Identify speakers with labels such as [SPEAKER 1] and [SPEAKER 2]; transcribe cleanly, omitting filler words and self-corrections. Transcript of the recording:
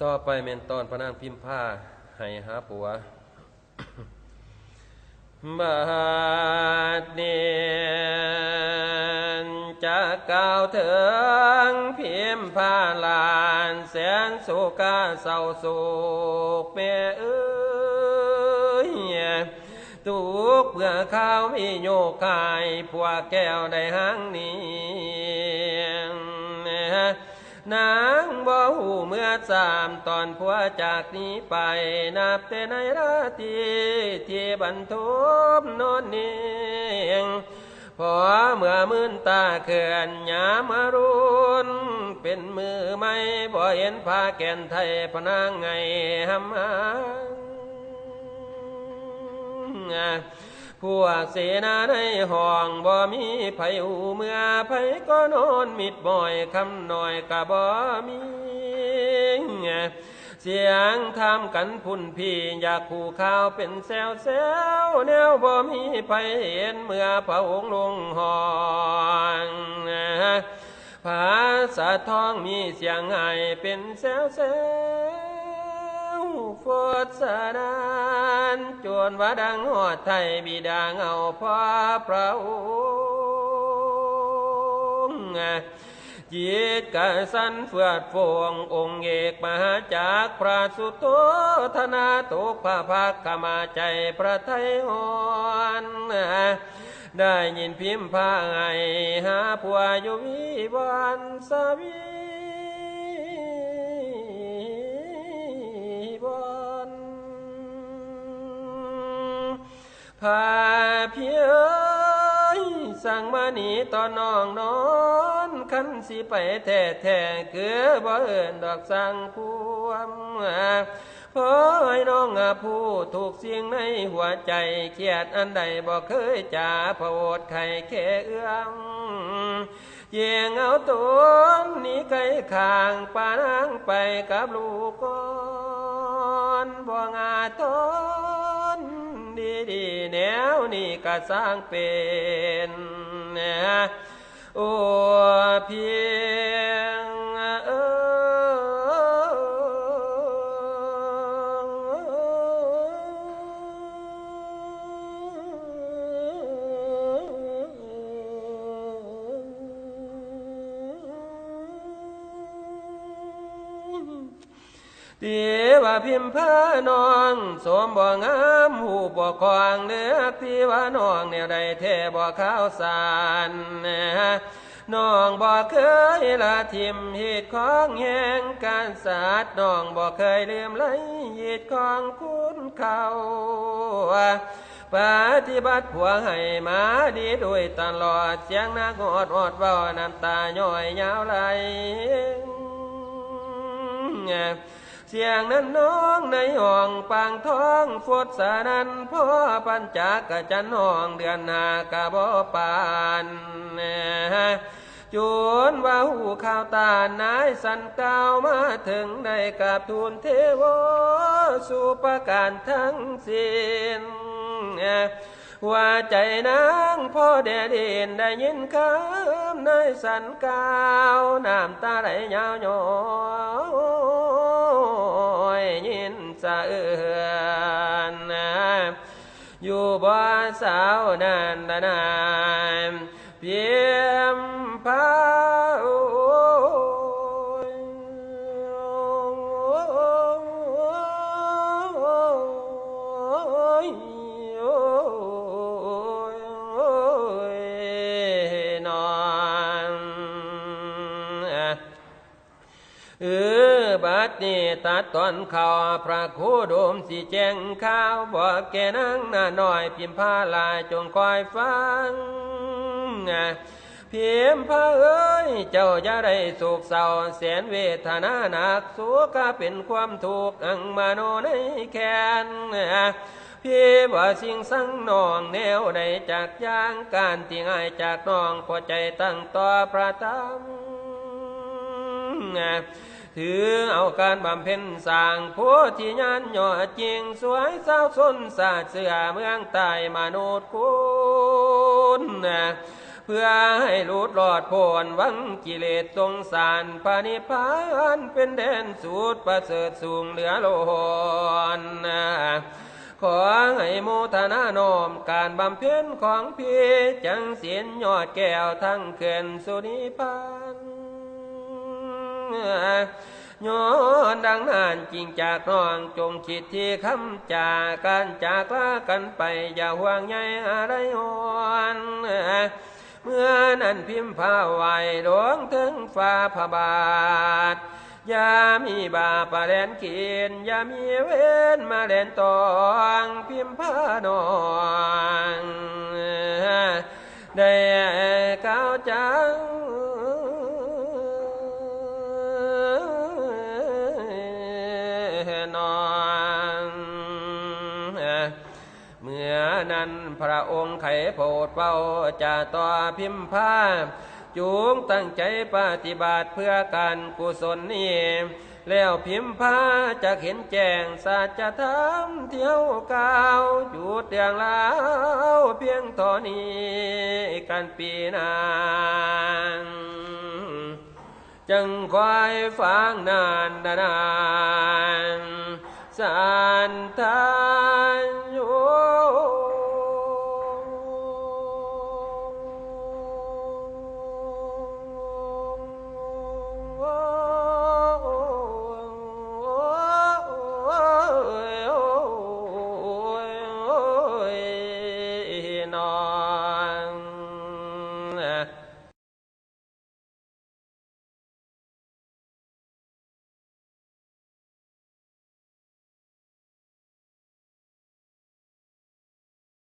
[SPEAKER 1] ต่อไปเมนตอนพระนางพิมพาให้หาผัวบาดเนียนจะกล่าวถึงพิมพาลานแสนสุขเศร้าโศกแม่เอ้ยทุกเพื่อข้าวมีโยกขายผัวแก้วได้หังนี้นางบ่หูเมื่อสามตอนผัวจากนี้ไปนับแต่ในราตรีที่บรรทุมนอนเนียงพอเมื่อมื่นตาเขื่อนยามอรุณเป็นมือไม่บ่เห็นผ้าแก่นไทยพนางไงหำหาพวกเสนาในห้องบ่มีไผหูเมื่อไผก็นอนมิดบ่อยคำหน่อยกะบ่มีเสียงทำกันพุ่นพี่อยากขู่ข่าวเป็นแซวแนวบ่มีไผเห็นเมื่อพระองค์ลงห้องภาษาทองมีเสียงไห้เป็นแซวฟดสนานจวนว่าดังหอดไทยบิดาเอาพ่อพระองค์จิตกสันเฟื่อฟงองค์เอกมหาจักรพระสุโธธนาตกพระพักขมาใจพระไทยหอนได้ยินพิมพ์พาไงหาผัวอยู่วิวันสวีพาเพียยสั่งมาหนีตอนน้องนอนขันสิไปแท้เกือบ่เอินดอกสั่งความพอให้น้องผู้ถูกเสียงในหัวใจเครียดอันใดบ่เคยจ่าพะโอดไข่แค่เอื้อมเยียงเอาตัวนี้ไก่ขางปานางไปกับลูกก่อนบ่งาทนดีแนวนี่ก็สร้างเป็นโอ้เพียงเตีว่าพิมพานองสมบ่งามหูบ่คลองเลือกที่ว่าน้องแนวใดแท้บ่ข้าวสารน้องบ่เคยละทิมเหตุของแห่งการศาสตร์น้องบ่เคยลืมไหลเหตุของคุณเขาปฏิบัติผัวให้มาดีด้วยตลอดเสียงนักอดเว้าน้ำตาย่อยยาวไหลเสียงนั้นน้องในห้องปางท้องฟดสานันพ่อปัญจากกะจันห้องเดือนหากะบ่ปานจนว่าหูข่าวตานายสันเก้ามาถึงได้กับทูลเทวสุปการทั้งสิ้นว่าใจนางพ่อแดดินได้ยินคำในสันเก้าน้ำตาไหลยาวย้อยยินสะเอือนอยู่บ่สาวนันตนานเพียมพาบัดนี้ตัดตอนข่าวพระโคดมสิแจ้งข่าวบอกแกนังหน้าน้อยพิมพาลายจงคอยฟังพิมพาเอ้ยเจ้าอย่าได้โศกเศร้าแสนเวทนาหนักสุขเป็นความทุกข์อังมโนในแขนพี่ว่าสิ่งสั่งน้องแนวใดจากย่างการที่ง่ายจากน้องพอใจตั้งต่อพระธรรมถือเอาการบำเพ็ญสร้างโพธิญาณยอดจริงสวยสาวสนศาสตร์เสือเมืองใต้มนุษย์คุณ เพื่อให้หลุดรอดพ้นวังกิเลสสงสารพระนิพพานเป็นแดนสูดประเสริฐสูงเหลือล้นขอให้โมทนาโนมการบำเพ็ญของพี่จังเสียนยอดแก้วทั้งเขื่อนสุนิพพานย้อนดังนั้นจริงจากน้องจงคิดที่คำจากกันจากลากันไปอย่าห่วงใยอะไรหวนเมื่อนั้นพิมพ์ผ้าไหวดวงถึงฟ้าพระบาทอย่ามีบาปแลนขีนอย่ามีเว้นมาแลนตองพิมพ์ผ้านองได้ก้าวจังเมื่อนั้นพระองค์ไขโพดเป้าจะต่อพิมพ์ผ้าจูงตั้งใจปฏิบัติเพื่อการกุศลนี้แล้วพิมพ์ผ้าจะเห็นแจ้งสัจธรรมเที่ยวก้าวจุดเรื่องราวเพียงเท่านี้กันปีนานจึงคอยฟังนานสันทานอยู่นอน